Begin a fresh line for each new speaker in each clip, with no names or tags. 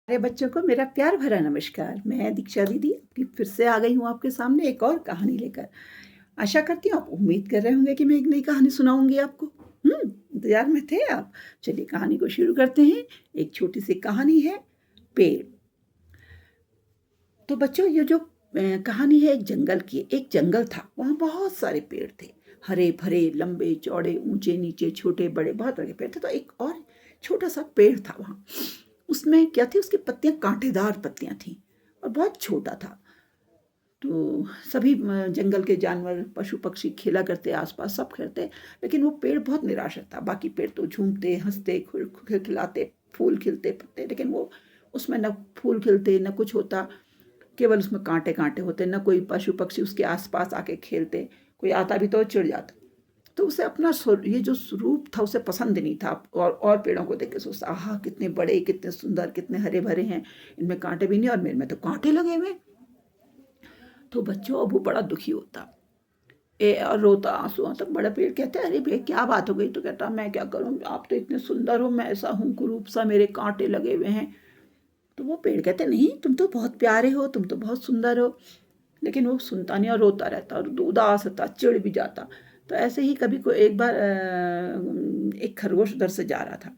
अरे बच्चों को मेरा प्यार भरा नमस्कार। मैं दीक्षा दीदी आपकी फिर से आ गई हूँ आपके सामने एक और कहानी लेकर। आशा करती हूँ आप उम्मीद कर रहे होंगे कि मैं एक नई कहानी सुनाऊंगी आपको। इंतजार में थे आप। चलिए कहानी को शुरू करते हैं। एक छोटी सी कहानी है, पेड़। तो बच्चों ये जो कहानी है एक जंगल की। एक जंगल था, वहाँ बहुत सारे पेड़ थे, हरे भरे, लंबे चौड़े, ऊंचे नीचे, छोटे बड़े, बहुत बड़े पेड़ थे। तो एक और छोटा सा पेड़ था वहाँ। उसमें क्या थी, उसकी पत्तियां कांटेदार पत्तियां थी और बहुत छोटा था। तो सभी जंगल के जानवर, पशु पक्षी खेला करते, आसपास सब खेलते, लेकिन वो पेड़ बहुत निराशा था। बाकी पेड़ तो झूमते, हंसते, खिलाते, फूल खिलते, पत्ते, लेकिन वो उसमें न फूल खिलते न कुछ होता। केवल उसमें कांटे कांटे होते, न कोई पशु पक्षी उसके आसपास आके खेलते। कोई आता भी तो चिढ़ जाता। तो उसे अपना ये जो स्वरूप था उसे पसंद नहीं था। और पेड़ों को देख के सोचता, आहा कितने बड़े, कितने सुंदर, कितने हरे भरे हैं, इनमें कांटे भी नहीं और मेरे में तो कांटे लगे हुए। तो बच्चों अब वो बड़ा दुखी होता और रोता, आंसू आता। बड़ा पेड़ कहते, अरे भैया क्या बात हो गई? तो कहता, मैं क्या करूं, आप तो इतने सुंदर हो, मैं ऐसा हूं कुरूप सा, मेरे कांटे लगे हुए हैं। तो वो पेड़ कहते, नहीं तुम तो बहुत प्यारे हो, तुम तो बहुत सुंदर हो। लेकिन वो सुनता नहीं और रोता रहता और उदास होता, चिढ़ भी जाता। तो ऐसे ही कभी को एक बार एक खरगोश उधर से जा रहा था।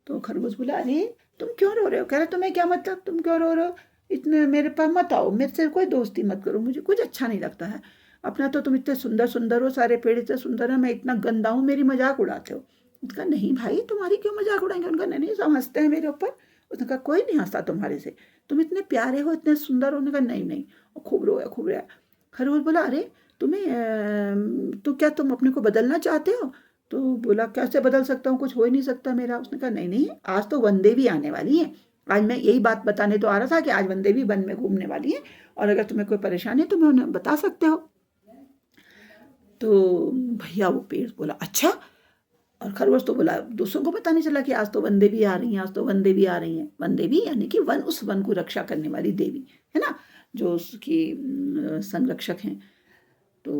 तो खरगोश बोला, अरे तुम क्यों रो रहे हो? कह रहे, तुम्हें क्या मतलब, तुम क्यों रो रहे हो? इतने मेरे पास मत आओ, मेरे से कोई दोस्ती मत करो, मुझे कुछ अच्छा नहीं लगता है। अपना तो तुम इतने सुंदर सुंदर हो, सारे पेड़ इतने सुंदर है, मैं इतना गंदा हूँ, मेरी मजाक उड़ाते हो। उसका, नहीं भाई तुम्हारी क्यों मजाक उड़ाएंगे? उनका, नहीं नहीं सब हंसते हैं मेरे ऊपर। उसने कहा, कोई नहीं हंसता तुम्हारे से, तुम इतने प्यारे हो, इतने सुंदर हो। उन्होंने कहा, नहीं नहीं। और खूब रोया, खूब रोया। खरगोश बोला, अरे तुम्हें तो क्या तुम अपने को बदलना चाहते हो? तो बोला, कैसे बदल सकता हूँ, कुछ हो ही नहीं सकता मेरा। उसने कहा, नहीं नहीं, आज तो वनदेवी आने वाली है। आज मैं यही बात बताने तो आ रहा था कि आज वनदेवी वन में घूमने वाली है, और अगर तुम्हें कोई परेशानी है तो मैं उन्हें बता सकते हो। तो भैया वो पेड़ बोला, अच्छा। और खरगोश तो बोला, दूसरों को पता नहीं चला कि आज तो वन देवी आ रही हैं, आज तो वन देवी आ रही हैं। वन देवी यानी कि वन, उस वन को रक्षा करने वाली देवी है ना, जो उसकी संरक्षक हैं। तो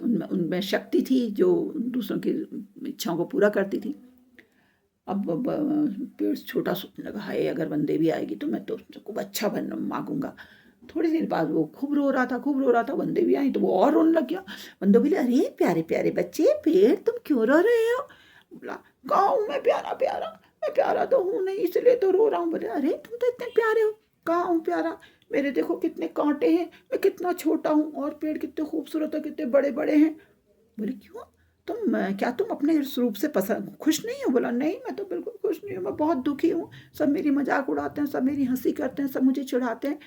उनमें उनमें शक्ति थी जो दूसरों की इच्छाओं को पूरा करती थी। अब पेड़ छोटा सोचने लगा, हाय अगर वन देवी आएगी तो मैं तो खूब अच्छा बन मांगूंगा। थोड़ी देर बाद वो खूब रो रहा था, खूब रो रहा था। वन देवी आई तो वो और रोने लग गया। वन देवी बोले, अरे प्यारे प्यारे बच्चे, पेड़ तुम क्यों रो रहे हो? बोला, गाँव में प्यारा प्यारा, मैं प्यारा तो हूँ नहीं, इसलिए तो रो रहा हूँ। बोले, अरे तुम तो इतने प्यारे हो। कहाँ हूँ प्यारा? मेरे देखो कितने कांटे हैं, मैं कितना छोटा हूँ, और पेड़ कितने खूबसूरत है, कितने बड़े बड़े हैं। बोले, क्यों? तुम क्या तुम अपने स्वरूप से पसंद खुश नहीं हो? बोला, नहीं मैं तो बिल्कुल खुश नहीं हूँ, मैं बहुत दुखी हूँ। सब मेरी मजाक उड़ाते हैं, सब मेरी हंसी करते हैं, सब मुझे चिढ़ाते हैं।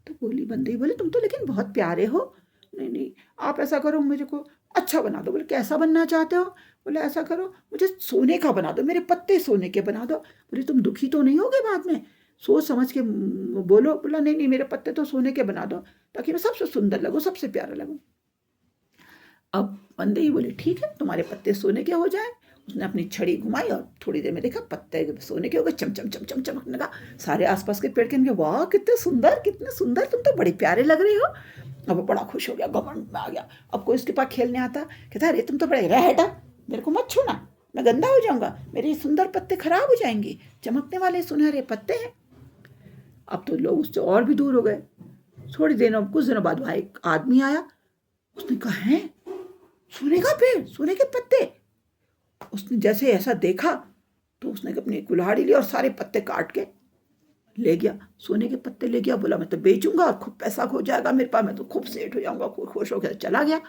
तो बोली बंदी, बोले, तुम तो लेकिन बहुत प्यारे हो। नहीं नहीं, आप ऐसा करो, मुझे को अच्छा बना दो। बोले, कैसा बनना चाहते हो? बोले, ऐसा करो, मुझे सोने का बना दो, मेरे पत्ते सोने के बना दो। बोले, तुम दुखी तो नहीं होगे बाद में? सोच समझ के बोलो। बोला, नहीं नहीं, मेरे पत्ते तो सोने के बना दो, ताकि मैं सबसे सुंदर लगूँ, सबसे प्यारा लगूँ। अब बंदे ही बोले, ठीक है, तुम्हारे पत्ते सोने के हो जाए। उसने अपनी छड़ी घुमाई और थोड़ी देर में देखा पत्ते सोने के हो गए, चमचम चमचम चमकने लगा। सारे आसपास के पेड़ कहने, वाह कितने सुंदर, कितने सुंदर, तुम तो बड़े प्यारे लग रहे हो। अब वो बड़ा खुश हो गया, घमंड में आ गया। अब कोई उसके पास खेलने आता, कहता, अरे तुम तो बड़े, रह हटा, मेरे को मत छूना, मैं गंदा हो जाऊंगा, मेरे सुंदर पत्ते खराब हो जाएंगे, चमकने वाले सुनहरे पत्ते हैं। अब तो लोग उससे और भी दूर हो गए। थोड़ी देर, कुछ दिनों बाद वहां एक आदमी आया। उसने कहा, है सोने का पेड़, सोने के पत्ते? उसने जैसे ऐसा देखा तो उसने अपनी कुल्हाड़ी ली और सारे पत्ते काट के ले गया, सोने के पत्ते ले गया। बोला, मैं तो बेचूंगा और खूब पैसा खो जाएगा मेरे पास, मैं तो खूब सेठ हो जाऊंगा। खूब खुश होकर चला गया।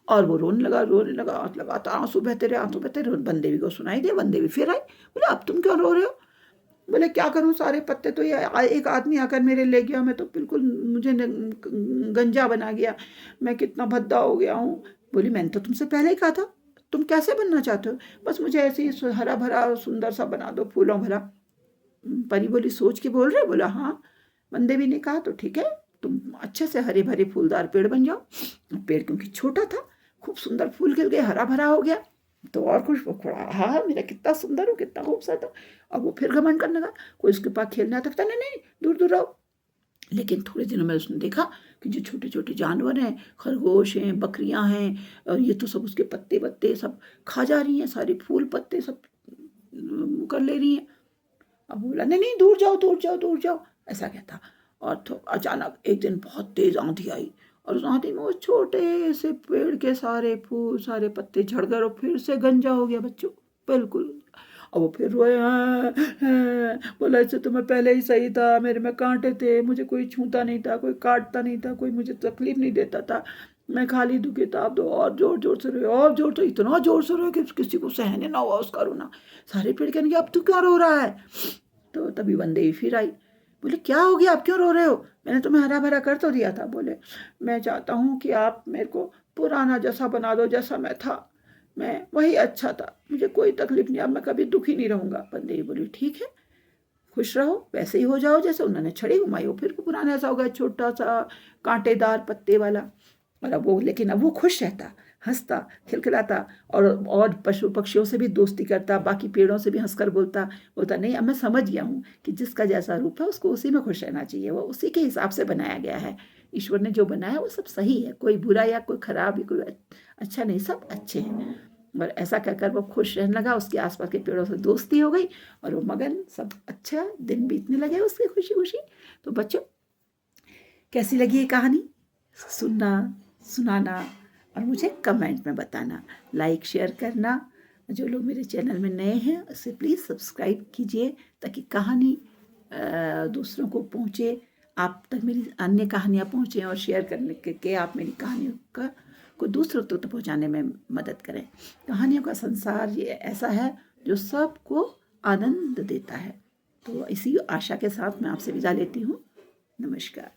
और वो रोने लगा, रोने लगा, लगातार आंसू बहते रहे, आंसू बहते रहे। बंदेवी को सुनाई दे, बंदेवी फिर आई। बोले, अब तुम क्यों रो रहे हो? बोले, क्या करूं, सारे पत्ते तो ये एक आदमी आकर मेरे ले गया, मैं तो बिल्कुल, मुझे गंजा बना गया, मैं कितना भद्दा हो गया हूँ। बोली, मैंने तो तुमसे पहले ही कहा था, तुम कैसे बनना चाहते हो? बस मुझे ऐसे ही हरा भरा सुंदर सा बना दो, फूलों भरा। परी बोली, सोच के बोल रहे? बोला, हाँ। बंदेवी ने कहा, तो ठीक है, तुम अच्छे से हरे भरे फूलदार पेड़ बन जाओ। पेड़ क्योंकि छोटा था, खूब सुंदर फूल खिल गए, हरा भरा हो गया। तो और खुश वो खड़ा, हाँ मेरा कितना सुंदर हो, कितना खूबसूरत हो। अब वो फिर घमंड करने लगा। कोई उसके पास खेलने आता था, नहीं नहीं, दूर दूर रहो। लेकिन थोड़े दिनों में उसने देखा कि जो छोटे छोटे जानवर हैं, खरगोश हैं, बकरियां हैं, और ये तो सब उसके पत्ते वत्ते सब खा जा रही हैं, सारे फूल पत्ते सब कर ले रही हैं। अब वो बोला नहीं नहीं दूर जाओ दूर जाओ दूर जाओ, ऐसा कहता। और तो अचानक एक दिन बहुत तेज आंधी आई, और उस आंधी में वो छोटे से पेड़ के सारे फूल सारे पत्ते झड़ गए और फिर से गंजा हो गया बच्चों, बिल्कुल। और वो फिर रोए, हाँ, हाँ, बोला इससे तो मैं पहले ही सही था, मेरे में कांटे थे, मुझे कोई छूता नहीं था, कोई काटता नहीं था, कोई मुझे तकलीफ नहीं देता था, मैं खाली दुखी था। अब तो और जोर जोर से रोए, और जोर से, इतना जोर से रोए कि किसी को सहने ना हुआ उसका रोना। सारे पेड़ कहने अब तू क्यों रो रहा है? तो तभी बंदेई फिर आई, बोले क्या हो गया, आप क्यों रो रहे हो? मैंने तुम्हें हरा भरा कर तो दिया था। बोले मैं चाहता हूँ कि आप मेरे को पुराना जैसा बना दो, जैसा मैं था, मैं वही अच्छा था, मुझे कोई तकलीफ नहीं, अब मैं कभी दुखी नहीं रहूँगा। बंदेई बोली ठीक है, खुश रहो, वैसे ही हो जाओ जैसे। उन्होंने छड़ी घुमाई, वो फिर पुराना ऐसा हो गया, छोटा सा कांटेदार पत्ते वाला। और अब वो, लेकिन अब वो खुश रहता, हंसता खिलखिलाता, और पशु पक्षियों से भी दोस्ती करता, बाकी पेड़ों से भी हंसकर बोलता बोलता नहीं अब मैं समझ गया हूँ कि जिसका जैसा रूप है उसको उसी में खुश रहना चाहिए, वो उसी के हिसाब से बनाया गया है। ईश्वर ने जो बनाया वो सब सही है, कोई बुरा या कोई खराब या कोई अच्छा नहीं, सब अच्छे हैं। और ऐसा कहकर वो खुश रहने लगा, उसके आसपास के पेड़ों से दोस्ती हो गई, और वो मगन, सब अच्छा दिन बीतने लगे उसके खुशी खुशी। तो बच्चों कैसी लगी ये कहानी? सुनना, सुनाना और मुझे कमेंट में बताना, लाइक शेयर करना। जो लोग मेरे चैनल में नए हैं उसे प्लीज़ सब्सक्राइब कीजिए, ताकि कहानी दूसरों को पहुँचे, आप तक मेरी अन्य कहानियाँ पहुँचें, और शेयर करने के आप मेरी कहानियों को दूसरों तक पहुँचाने में मदद करें। कहानियों का संसार ये ऐसा है जो सबको आनंद देता है। तो इसी आशा के साथ मैं आपसे विदा लेती हूँ। नमस्कार।